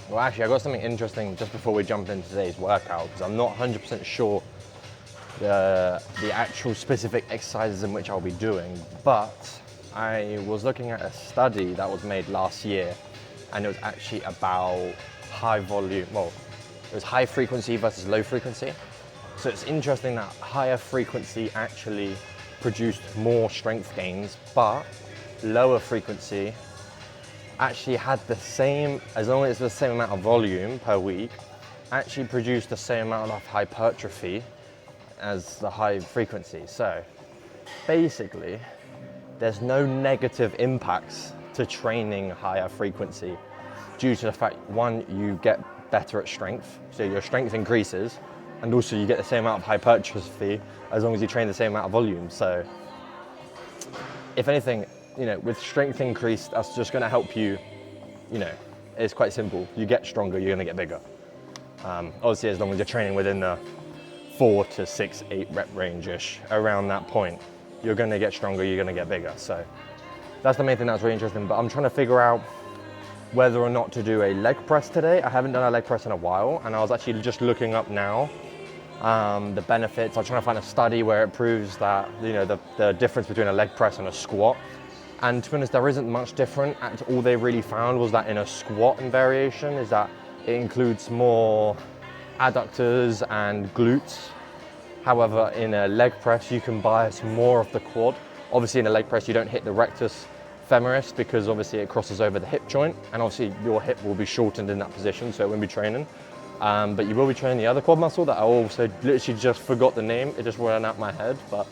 Well, actually, I got something interesting just before we jump into today's workout, because I'm not 100% sure the actual specific exercises in which I'll be doing, but I was looking at a study that was made last year, and it was actually about high volume, well, it was high frequency versus low frequency. So it's interesting that higher frequency actually produced more strength gains, but lower frequency actually had the same, as long as it's the same amount of volume per week, actually produced the same amount of hypertrophy as the high frequency. So basically, there's no negative impacts to training higher frequency due to the fact, one, you get better at strength, so your strength increases, and also you get the same amount of hypertrophy as long as you train the same amount of volume. So if anything, you know, with strength increase, that's just gonna help you, you know, it's quite simple. You get stronger, you're gonna get bigger. Obviously, as long as you're training within the 4 to 6, 8 rep range-ish, around that point, you're gonna get stronger, you're gonna get bigger. So that's the main thing that's really interesting, but I'm trying to figure out whether or not to do a leg press today. I haven't done a leg press in a while, and I was actually just looking up now the benefits. I'm trying to find a study where it proves that, you know, the difference between a leg press and a squat. And to be honest, there isn't much different. All they really found was that in a squat and variation is that it includes more adductors and glutes. However, in a leg press, you can bias more of the quad. Obviously, in a leg press, you don't hit the rectus femoris because obviously it crosses over the hip joint, and obviously your hip will be shortened in that position, so it won't be training. But you will be training the other quad muscle that I also literally just forgot the name. It just ran out of my head, but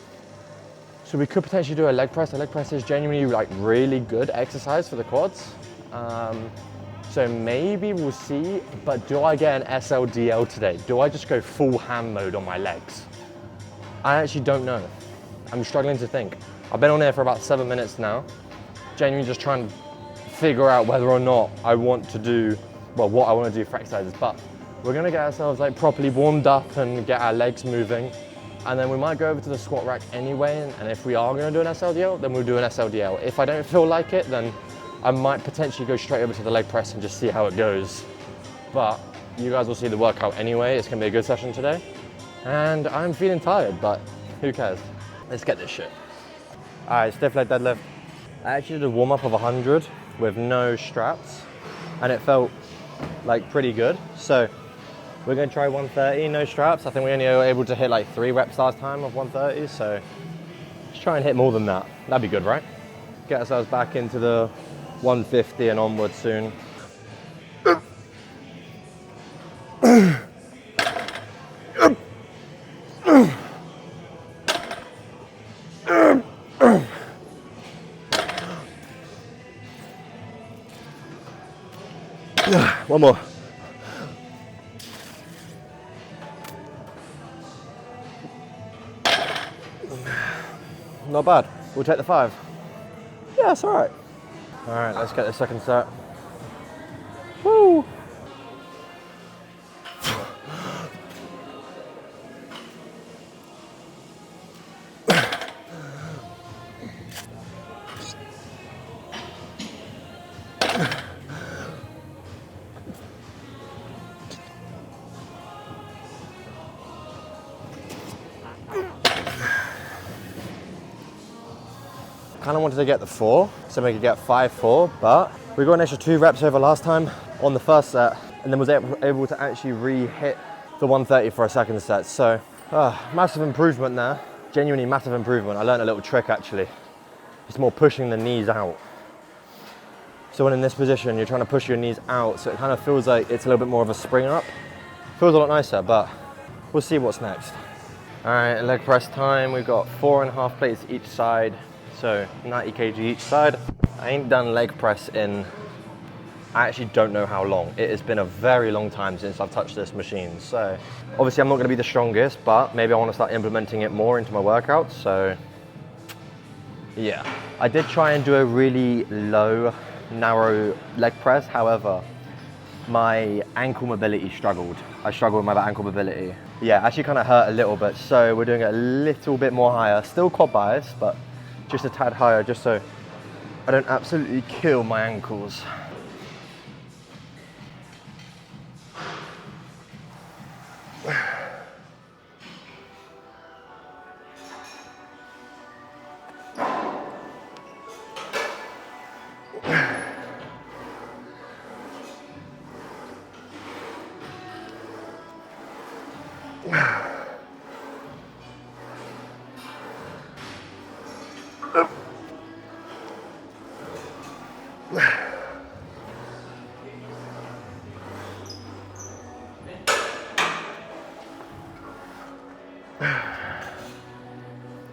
so we could potentially do a leg press. A leg press is genuinely like really good exercise for the quads. So maybe we'll see, but do I get an SLDL today? Do I just go full ham mode on my legs? I actually don't know. I'm struggling to think. I've been on there for about 7 minutes now, genuinely just trying to figure out whether or not I want to do, well, what I want to do for exercises, but we're gonna get ourselves like properly warmed up and get our legs moving. And then we might go over to the squat rack anyway, and if we are gonna do an SLDL, then we'll do an SLDL. If I don't feel like it, then I might potentially go straight over to the leg press and just see how it goes. But you guys will see the workout anyway. It's gonna be a good session today. And I'm feeling tired, but who cares? Let's get this shit. All right, stiff leg deadlift. I actually did a warm up of 100 with no straps, and it felt like pretty good. So we're gonna try 130, no straps. I think we only were able to hit like 3 reps last time of 130, so let's try and hit more than that. That'd be good, right? Get ourselves back into the 150 and onwards soon. One more. Not bad. We'll take the 5. Yeah, it's all right. All right, let's get the second set. Woo! Kind of wanted to get the 4, so we could get 5-4, but we got an extra 2 reps over last time on the first set, and then was able to actually re-hit the 130 for a second set. So massive improvement there, genuinely massive improvement. I learned a little trick actually. It's more pushing the knees out. So when in this position, you're trying to push your knees out, so it kind of feels like it's a little bit more of a spring up. Feels a lot nicer, but we'll see what's next. All right, leg press time. We've got 4.5 plates each side. So 90 kg each side. I ain't done leg press in, I actually don't know how long. It has been a very long time since I've touched this machine. So obviously I'm not gonna be the strongest, but maybe I wanna start implementing it more into my workouts. So yeah, I did try and do a really low, narrow leg press. However, my ankle mobility struggled. I struggled with my ankle mobility. Yeah, actually kind of hurt a little bit. So we're doing it a little bit more higher, still quad bias, but just a tad higher, just so I don't absolutely kill my ankles.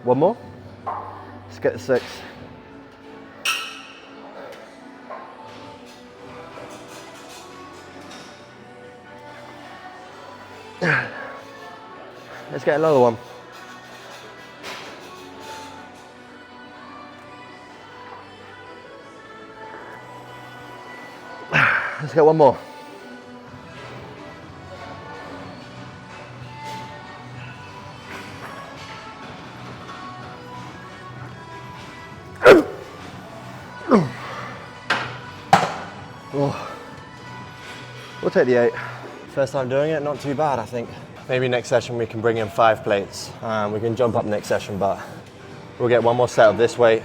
One more. Let's get to 6. Let's get another one. Let's get one more. Oh. We'll take the 8. First time doing it, not too bad, I think. Maybe next session we can bring in 5 plates. We can jump up next session, but we'll get one more set of this weight.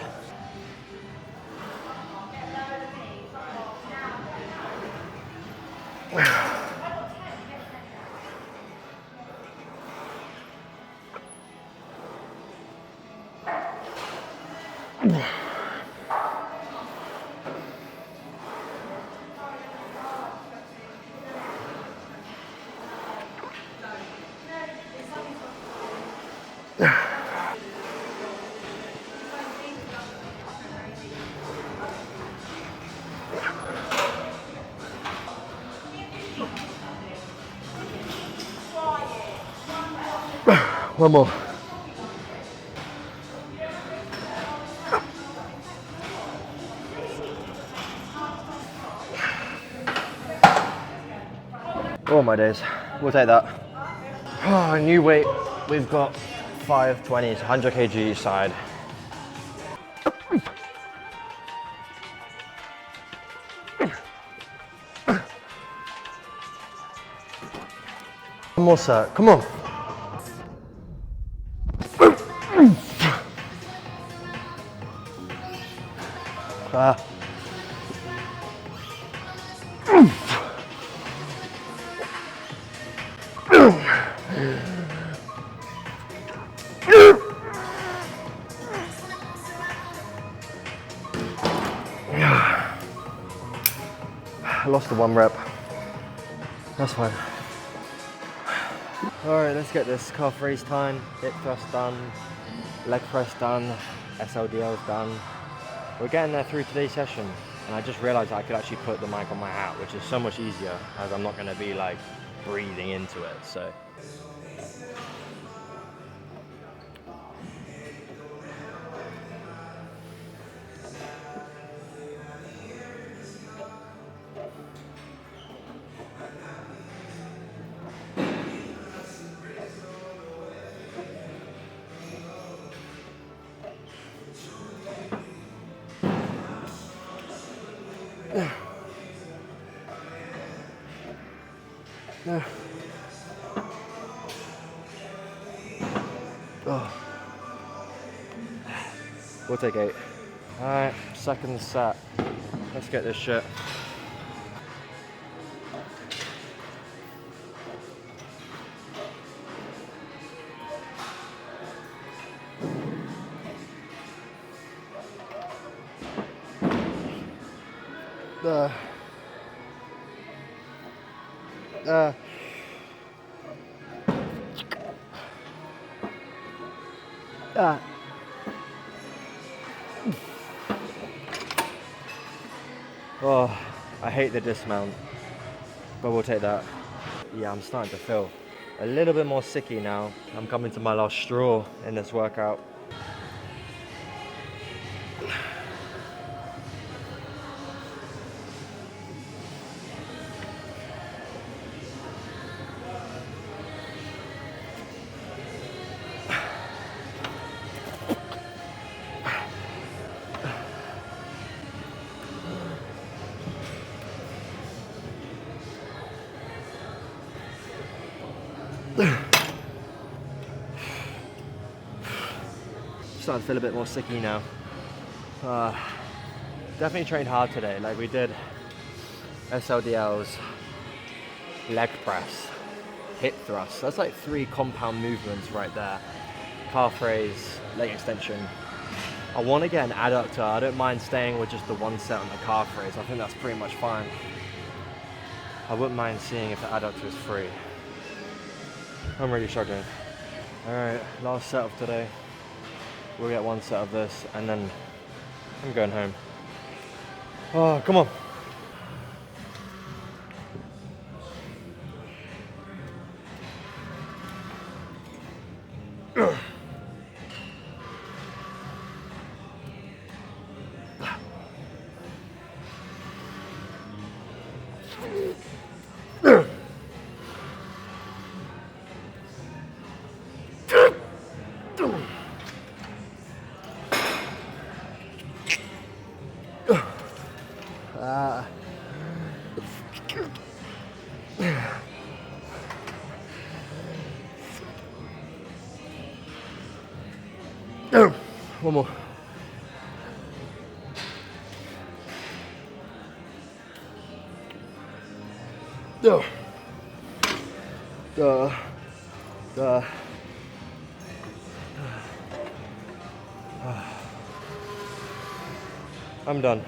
One more. Oh my days, we'll take that. Oh, new weight, we've got 5 20s, 100 kg each side. One more set, come on. I lost the 1 rep. That's fine. Alright, let's get this calf raise time. Hip thrust done, leg press done, SLDL's done. We're getting there through today's session, and I just realized I could actually put the mic on my hat, which is so much easier as I'm not going to be like breathing into it. So we'll take 8. Alright, second set. Let's get this shit. Oh, I hate the dismount, but we'll take that. Yeah, I'm starting to feel a little bit more sicky now. I'm coming to my last straw in this workout. Starting to feel a bit more sicky now. Definitely trained hard today. Like we did SLDLs, leg press, hip thrust. That's like 3 compound movements right there. Calf raise, leg extension. I want to get an adductor. I don't mind staying with just the 1 set on the calf raise. I think that's pretty much fine. I wouldn't mind seeing if the adductor is free. I'm really struggling. All right, last set of today. We'll get one set of this, and then I'm going home. Oh, come on. One more. I'm done.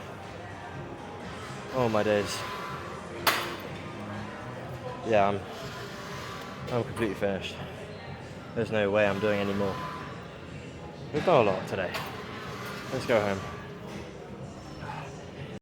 Oh my days. Yeah, I'm completely finished. There's no way I'm doing any more. We've done a lot today. Let's go home.